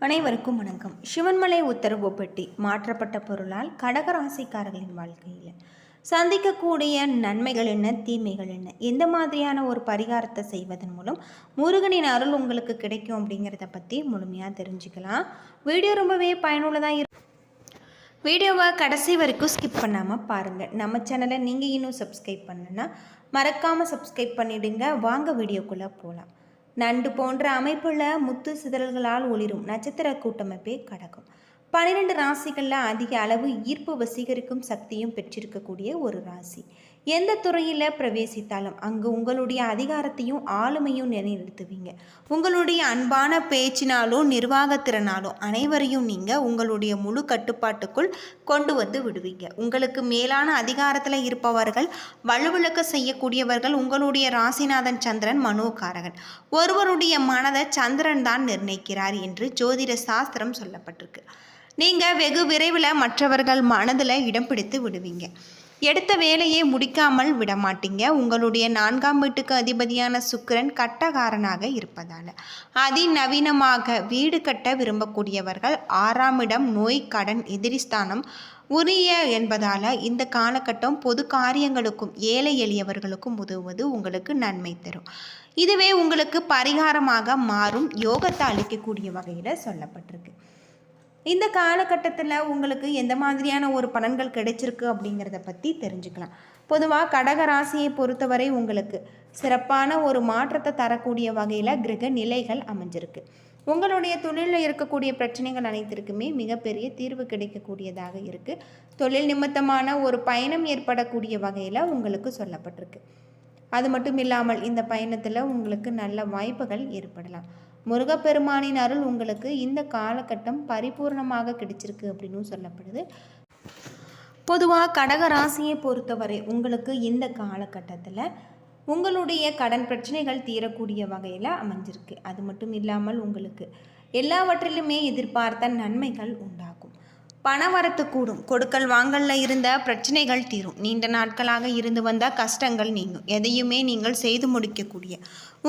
அனைவருக்கும் வணக்கம். சிவன்மலை உத்தரவு பெட்டி மாற்றப்பட்ட பொருளால் கடகராசிக்காரர்களின் வாழ்க்கையில் சந்திக்கக்கூடிய நன்மைகள் என்ன, தீமைகள் என்ன, எந்த மாதிரியான ஒரு பரிகாரத்தை செய்வதன் மூலம் முருகனின் அருள் உங்களுக்கு கிடைக்கும் அப்படிங்கிறத பற்றி முழுமையாக தெரிஞ்சுக்கலாம். வீடியோ ரொம்பவே பயனுள்ளதாக இருக்கும். வீடியோவை கடைசி வரைக்கும் ஸ்கிப் பண்ணாமல் பாருங்கள். நம்ம சேனலை நீங்கள் இன்னும் சப்ஸ்கிரைப் பண்ணலைன்னா மறக்காமல் சப்ஸ்கிரைப் பண்ணிவிடுங்க. வாங்க வீடியோக்குள்ளே போகலாம். நண்டு போன்ற அமைப்புள்ள முத்து சிதறல்களால் ஒளிரும் நட்சத்திர கூட்டமைப்பே கடகம். 12 ராசிகளில் அதிக அளவு ஈர்ப்பு வசீகரிக்கும் சக்தியும் பெற்றிருக்கக்கூடிய ஒரு ராசி. எந்த துறையில் பிரவேசித்தாலும் அங்கு உங்களுடைய அதிகாரத்தையும் ஆளுமையும் நிலைநிறுத்துவீங்க. உங்களுடைய அன்பான பேச்சினாலும் நிர்வாகத்திறனாலும் அனைவரையும் நீங்கள் உங்களுடைய முழு கட்டுப்பாட்டுக்குள் கொண்டு வந்து விடுவீங்க. உங்களுக்கு மேலான அதிகாரத்தில் இருப்பவர்கள் வலுவிழக்க செய்யக்கூடியவர்கள். உங்களுடைய ராசிநாதன் சந்திரன் மனோகாரகன். ஒருவருடைய மனதை சந்திரன் தான் நிர்ணயிக்கிறார் என்று ஜோதிட சாஸ்திரம் சொல்லப்பட்டிருக்கு. நீங்கள் வெகு விரைவில் மற்றவர்கள் மனதில் இடம் பிடித்து விடுவீங்க. எடுத்த வேலையை முடிக்காமல் விடமாட்டீங்க. உங்களுடைய 4ஆம் வீட்டுக்கு அதிபதியான சுக்கிரன் கட்டகாரனாக இருப்பதால் அதிநவீனமாக வீடு கட்ட விரும்பக்கூடியவர்கள். 6ஆம் இடம் நோய், கடன், எதிரிஸ்தானம் உரிய என்பதால் இந்த காலகட்டம் பொது காரியங்களுக்கும் ஏழை எளியவர்களுக்கும் உதவுவது உங்களுக்கு நன்மை தரும். இதுவே உங்களுக்கு பரிகாரமாக மாறும் யோகத்தை அளிக்கக்கூடிய வகையில் சொல்லப்பட்டிருக்கு. இந்த காலகட்டத்தில் உங்களுக்கு எந்த மாதிரியான ஒரு பலன்கள் கிடைச்சிருக்கு அப்படிங்கிறத பற்றி தெரிஞ்சுக்கலாம். பொதுவாக கடக ராசியை பொறுத்தவரை உங்களுக்கு சிறப்பான ஒரு மாற்றத்தை தரக்கூடிய வகையில் கிரக நிலைகள் அமைஞ்சிருக்கு. உங்களுடைய தொழிலில் இருக்கக்கூடிய பிரச்சனைகள் அனைத்திற்குமே மிகப்பெரிய தீர்வு கிடைக்கக்கூடியதாக இருக்குது. தொழில் நிமித்தமான ஒரு பயணம் ஏற்படக்கூடிய வகையில் உங்களுக்கு சொல்லப்பட்டிருக்கு. அது மட்டும் இல்லாமல் இந்த பயணத்தில் உங்களுக்கு நல்ல வாய்ப்புகள் ஏற்படலாம். முருகப்பெருமானின் அருள் உங்களுக்கு இந்த காலகட்டம் பரிபூர்ணமாக கிடைச்சிருக்கு அப்படின்னு சொல்லப்படுது. பொதுவாக கடக ராசியை பொறுத்தவரை உங்களுக்கு இந்த காலகட்டத்தில் உங்களுடைய கடன் பிரச்சனைகள் தீரக்கூடிய வகையில் அமைஞ்சிருக்கு. அது மட்டும் இல்லாமல் உங்களுக்கு எல்லாவற்றிலுமே எதிர்பார்த்த நன்மைகள் உண்டாகும். பணவரத்து கூடும். கொடுக்கல் வாங்கலில் இருந்த பிரச்சனைகள் தீரும். நீண்ட நாட்களாக இருந்து வந்த கஷ்டங்கள் நீங்கும். எதையுமே நீங்கள் செய்து முடிக்கக்கூடிய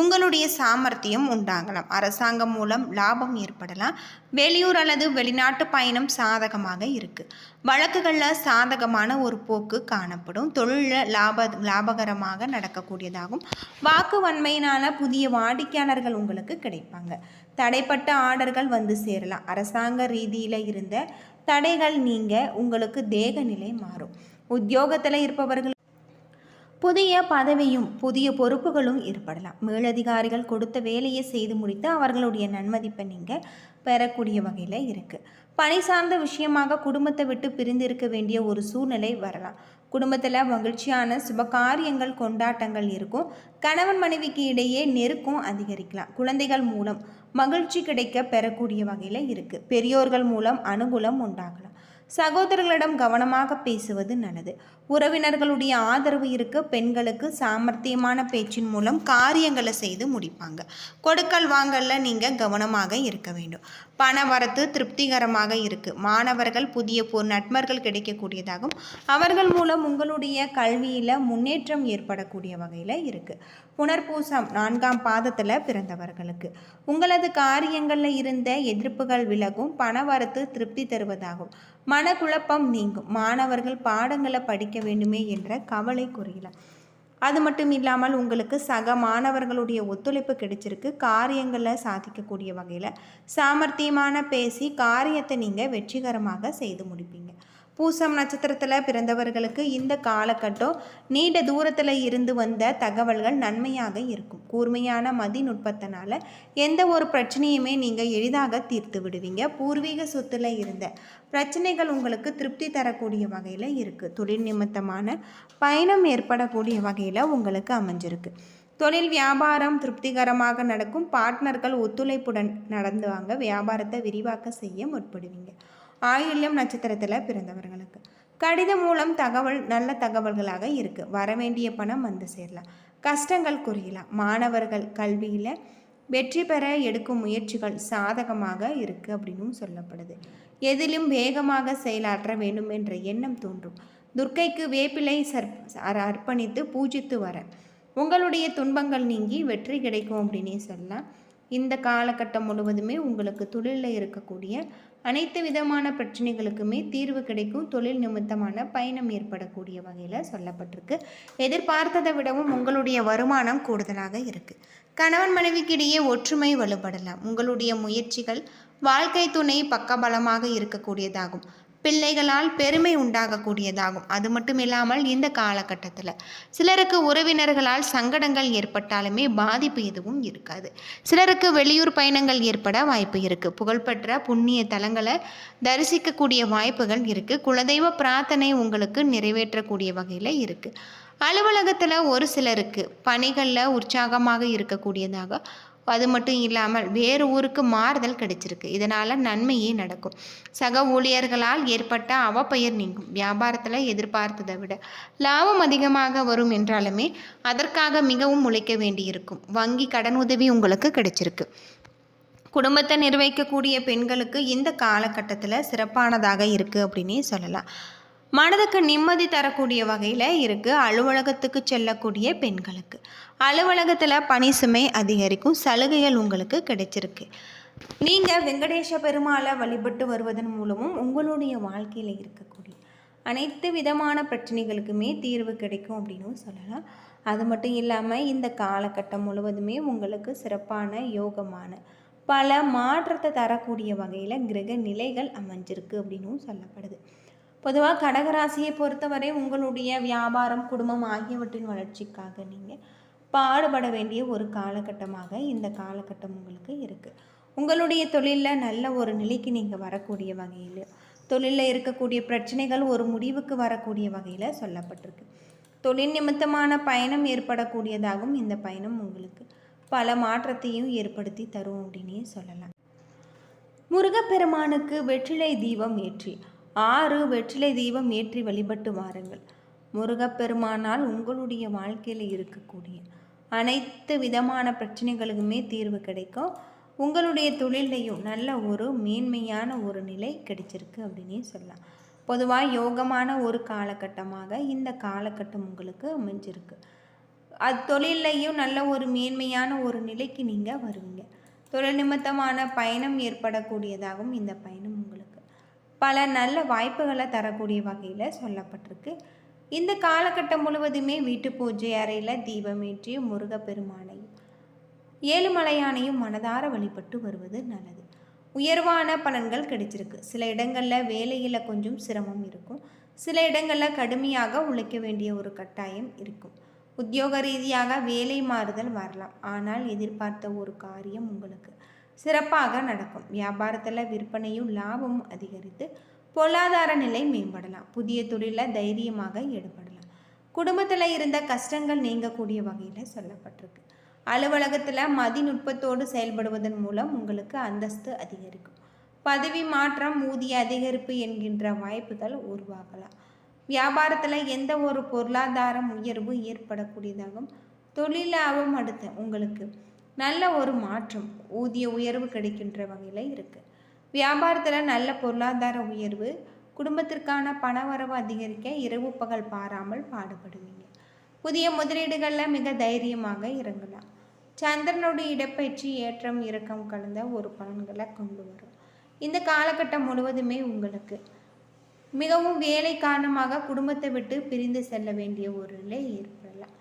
உங்களுடைய சாமர்த்தியம் உண்டாகலாம். அரசாங்கம் மூலம் லாபம் ஏற்படலாம். வெளியூர் அல்லது வெளிநாட்டு பயணம் சாதகமாக இருக்குது. வழக்குகளில் சாதகமான ஒரு போக்கு காணப்படும். தொழிலில் லாபகரமாக நடக்கக்கூடியதாகும். வாக்கு வன்மையினால் புதிய வாடிக்கையாளர்கள் உங்களுக்கு கிடைப்பாங்க. தடைப்பட்ட ஆர்டர்கள் வந்து சேரலாம். அரசாங்க ரீதியில் இருந்த தடைகள் நீங்க உங்களுக்கு தேக நிலை மாறும். உத்தியோகத்தில் இருப்பவர்கள் புதிய பதவியும் புதிய பொறுப்புகளும் ஏற்படலாம். மேலதிகாரிகள் கொடுத்த வேலையை செய்து முடித்து அவர்களுடைய நன்மதிப்பை நீங்கள் பெறக்கூடிய வகையில் இருக்குது. பணி சார்ந்த விஷயமாக குடும்பத்தை விட்டு பிரிந்திருக்க வேண்டிய ஒரு சூழ்நிலை வரலாம். குடும்பத்தில் மகிழ்ச்சியான சுபகாரியங்கள் கொண்டாட்டங்கள் இருக்கும். கணவன் மனைவிக்கு இடையே நெருக்கம் அதிகரிக்கலாம். குழந்தைகள் மூலம் மகிழ்ச்சி கிடைக்க பெறக்கூடிய வகையில் இருக்குது. பெரியோர்கள் மூலம் அனுகூலம் உண்டாகலாம். சகோதரர்களிடம் கவனமாக பேசுவது நல்லது. உறவினர்களுடைய ஆதரவு இருக்க பெண்களுக்கு சாமர்த்தியமான பேச்சின் மூலம் காரியங்களை செய்து முடிப்பாங்க. கொடுக்கல் வாங்கல நீங்கள் கவனமாக இருக்க வேண்டும். பண வரத்து திருப்திகரமாக இருக்குது. மாணவர்கள் புதிய நட்பர்கள் கிடைக்கக்கூடியதாகும். அவர்கள் மூலம் உங்களுடைய கல்வியில் முன்னேற்றம் ஏற்படக்கூடிய வகையில் இருக்குது. புனர்பூசம் 4ஆம் பாதத்தில் பிறந்தவர்களுக்கு உங்களது காரியங்களில் இருந்த எதிர்ப்புகள் விலகும். பண வரத்து திருப்தி தருவதாகும். மனக்குழப்பம் நீங்கும். மாணவர்கள் பாடங்களை படிக்க வேண்டுமே என்ற கவலை குறையலாம். அது மட்டும் இல்லாமல் உங்களுக்கு சக மாணவர்களுடைய ஒத்துழைப்பு கிடைச்சிருக்கு. காரியங்களை சாதிக்கக்கூடிய வகையில் சாமர்த்தியமான பேசி காரியத்தை நீங்கள் வெற்றிகரமாக செய்து முடிப்பீங்க. பூசம் நட்சத்திரத்தில் பிறந்தவர்களுக்கு இந்த காலகட்டம் நீண்ட தூரத்தில் இருந்து வந்த தகவல்கள் நன்மையாக இருக்கும். கூர்மையான மதிநுட்பத்தினால எந்த ஒரு பிரச்சனையுமே நீங்கள் எளிதாக தீர்த்து விடுவீங்க. பூர்வீக சொத்துல இருந்த பிரச்சனைகள் உங்களுக்கு திருப்தி தரக்கூடிய வகையில் இருக்குது. தொழில் நிமித்தமான பயணம் ஏற்படக்கூடிய வகையில் உங்களுக்கு அமைஞ்சிருக்கு. தொழில் வியாபாரம் திருப்திகரமாக நடக்கும். பார்ட்னர்கள் ஒத்துழைப்புடன் நடந்துவாங்க. வியாபாரத்தை விரிவாக்க செய்ய முற்படுவீங்க. ஆயில்யம் நட்சத்திரத்தில் பிறந்தவர்களுக்கு கடிதம் மூலம் தகவல் நல்ல தகவல்களாக இருக்குது. வரவேண்டிய பணம் வந்து சேரலாம். கஷ்டங்கள் குறையலாம். மாணவர்கள் கல்வியில் வெற்றி பெற எடுக்கும் முயற்சிகள் சாதகமாக இருக்குது அப்படின்னு சொல்லப்படுது. எதிலும் வேகமாக செயலாற்ற வேண்டும் என்ற எண்ணம் தோன்றும். துர்க்கைக்கு வேப்பிலை அர்ப்பணித்து பூஜித்து வர உங்களுடைய துன்பங்கள் நீங்கி வெற்றி கிடைக்கும் அப்படின்னே சொல்லலாம். இந்த காலகட்டம் முழுவதுமே உங்களுக்கு தொழிலில் இருக்கக்கூடிய அனைத்து விதமான பிரச்சனைகளுக்குமே தீர்வு கிடைக்கும். தொழில் நிமித்தமான பயணம் ஏற்படக்கூடிய வகையில் சொல்லப்பட்டிருக்கு. எதிர்பார்த்ததை விடவும் உங்களுடைய வருமானம் கூடுதலாக இருக்குது. கணவன் மனைவிக்கிடையே ஒற்றுமை வலுப்படலாம். உங்களுடைய முயற்சிகள் வாழ்க்கை துணை பக்கபலமாக இருக்கக்கூடியதாகும். பிள்ளைகளால் பெருமை உண்டாகக்கூடியதாகும். அது மட்டும் இல்லாமல் இந்த காலகட்டத்தில் சிலருக்கு உறவினர்களால் சங்கடங்கள் ஏற்பட்டாலுமே பாதிப்பு எதுவும் இருக்காது. சிலருக்கு வெளியூர் பயணங்கள் ஏற்பட வாய்ப்பு இருக்குது. புகழ்பெற்ற புண்ணிய தலங்களை தரிசிக்கக்கூடிய வாய்ப்புகள் இருக்குது. குலதெய்வ பிரார்த்தனை உங்களுக்கு நிறைவேற்றக்கூடிய வகையில் இருக்குது. அலுவலகத்தில் ஒரு சிலருக்கு பணிகளில் உற்சாகமாக இருக்கக்கூடியதாக, அது மட்டும் இல்லாமல் வேறு ஊருக்கு மாறுதல் கிடைச்சிருக்கு. இதனால் நன்மையே நடக்கும். சக ஊழியர்களால் ஏற்பட்ட அவப்பெயர் நீங்கும். வியாபாரத்தில் எதிர்பார்த்ததை விட லாபம் அதிகமாக வரும் என்றாலுமே அதற்காக மிகவும் உழைக்க வேண்டியிருக்கும். வங்கி கடன் உதவி உங்களுக்கு கிடைச்சிருக்கு. குடும்பத்தை நிர்வகிக்கக்கூடிய பெண்களுக்கு இந்த காலகட்டத்தில் சிறப்பானதாக இருக்குது அப்படின்னே சொல்லலாம். மனதுக்கு நிம்மதி தரக்கூடிய வகையில் இருக்குது. அலுவலகத்துக்கு செல்லக்கூடிய பெண்களுக்கு அலுவலகத்தில் பணி சுமை அதிகரிக்கும். சலுகைகள் உங்களுக்கு கிடைச்சிருக்கு. நீங்கள் வெங்கடேச பெருமாளை வழிபட்டு வருவதன் மூலமும் உங்களுடைய வாழ்க்கையில் இருக்கக்கூடிய அனைத்து விதமான பிரச்சனைகளுக்குமே தீர்வு கிடைக்கும் அப்படின்னு சொல்லலாம். அது மட்டும் இல்லாமல் இந்த காலகட்டம் முழுவதுமே உங்களுக்கு சிறப்பான யோகமான பல மாற்றத்தை தரக்கூடிய வகையில் கிரக நிலைகள் அமைஞ்சிருக்கு அப்படின்னும் சொல்லப்படுது. பொதுவாக கடகராசியை பொறுத்தவரை உங்களுடைய வியாபாரம், குடும்பம் ஆகியவற்றின் வளர்ச்சிக்காக நீங்கள் பாடுபட வேண்டிய ஒரு காலகட்டமாக இந்த காலகட்டம் உங்களுக்கு இருக்குது. உங்களுடைய தொழிலில் நல்ல ஒரு நிலைக்கு நீங்கள் வரக்கூடிய வகையில், தொழிலில் இருக்கக்கூடிய பிரச்சனைகள் ஒரு முடிவுக்கு வரக்கூடிய வகையில் சொல்லப்பட்டிருக்கு. தொழில் நிமித்தமான பயணம் ஏற்படக்கூடியதாகவும் இந்த பயணம் உங்களுக்கு பல மாற்றத்தையும் ஏற்படுத்தி தரும் அப்படின்னே சொல்லலாம். முருகப்பெருமானுக்கு வெற்றிலை தீபம் ஏற்றி 6 வெற்றிலை தீபம் ஏற்றி வழிபட்டு வாருங்கள். முருகப்பெருமானால் உங்களுடைய வாழ்க்கையில் இருக்கக்கூடிய அனைத்து விதமான பிரச்சனைகளுக்குமே தீர்வு கிடைக்கும். உங்களுடைய தொழிலையும் நல்ல ஒரு மேன்மையான ஒரு நிலை கிடைச்சிருக்கு அப்படின்னே சொல்லலாம். பொதுவாக யோகமான ஒரு காலகட்டமாக இந்த காலகட்டம் உங்களுக்கு அமைஞ்சிருக்கு. அது தொழிலையும் நல்ல ஒரு மேன்மையான ஒரு நிலைக்கு நீங்கள் வருவீங்க. தொழில் நிமித்தமான பயணம் ஏற்படக்கூடியதாகவும் இந்த பயணம் உங்களுக்கு பல நல்ல வாய்ப்புகளை தரக்கூடிய வகையில் சொல்லப்பட்டிருக்கு. இந்த காலகட்டம் முழுவதுமே வீட்டு பூஜை அறையில் தீபமேற்றி முருகப்பெருமானையும் ஏழுமலையானையும் மனதார வழிபட்டு வருவது நல்லது. உயர்வான பலன்கள் கிடைச்சிருக்கு. சில இடங்களில் வேலையில் கொஞ்சம் சிரமம் இருக்கும். சில இடங்களில் கடுமையாக உழைக்க வேண்டிய ஒரு கட்டாயம் இருக்கும். உத்தியோக ரீதியாக வேலை மாறுதல் வரலாம். ஆனால் எதிர்பார்த்த ஒரு காரியம் உங்களுக்கு சிறப்பாக நடக்கும். வியாபாரத்தில் விற்பனையும் லாபமும் அதிகரித்து பொருளாதார நிலை மேம்படலாம். புதிய தொழிலில் தைரியமாக ஈடுபடலாம். குடும்பத்தில் இருந்த கஷ்டங்கள் நீங்கக்கூடிய வகையில் சொல்லப்பட்டிருக்கு. அலுவலகத்தில் மதிநுட்பத்தோடு செயல்படுவதன் மூலம் உங்களுக்கு அந்தஸ்து அதிகரிக்கும். பதவி மாற்றம், ஊதிய அதிகரிப்பு என்கின்ற வாய்ப்புகள் உருவாகலாம். வியாபாரத்தில் எந்த ஒரு பொருளாதார உயர்வு ஏற்படக்கூடியதாகவும் தொழில் லாபம் அடுத்த உங்களுக்கு நல்ல ஒரு மாற்றம், ஊதிய உயர்வு கிடைக்கின்ற வகையில் இருக்குது. வியாபாரத்தில் நல்ல பொருளாதார உயர்வு, குடும்பத்திற்கான பணவரவு அதிகரிக்க இரவு பகல் பாராமல் பாடுபடுவீங்க. புதிய முதலீடுகளில் மிக தைரியமாக இறங்கலாம். சந்திரனுடைய இடப்பெயர்ச்சி ஏற்றம் இறக்கம் கலந்த ஒரு பலன்களை கொண்டு வரும். இந்த காலகட்டம் முழுவதுமே உங்களுக்கு மிகவும் வேலை காரணமாக குடும்பத்தை விட்டு பிரிந்து செல்ல வேண்டிய ஒரு நிலை ஏற்படலாம்.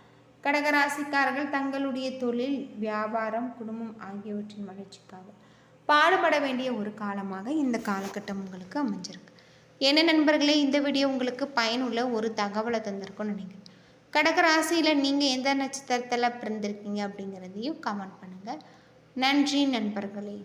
கடகராசிக்காரர்கள் தங்களுடைய தொழில், வியாபாரம், குடும்பம் ஆகியவற்றின் வளர்ச்சிக்காக பாடுபட வேண்டிய ஒரு காலமாக இந்த காலகட்டம் உங்களுக்கு அமைஞ்சிருக்கு. என்ன நண்பர்களே, இந்த வீடியோ உங்களுக்கு பயனுள்ள ஒரு தகவலை தந்திருக்கும்னு நினைக்கிறேன். கடகராசியில் நீங்கள் எந்த நட்சத்திரத்தில் பிறந்திருக்கீங்க அப்படிங்கிறதையும் கமெண்ட் பண்ணுங்கள். நன்றி நண்பர்களே.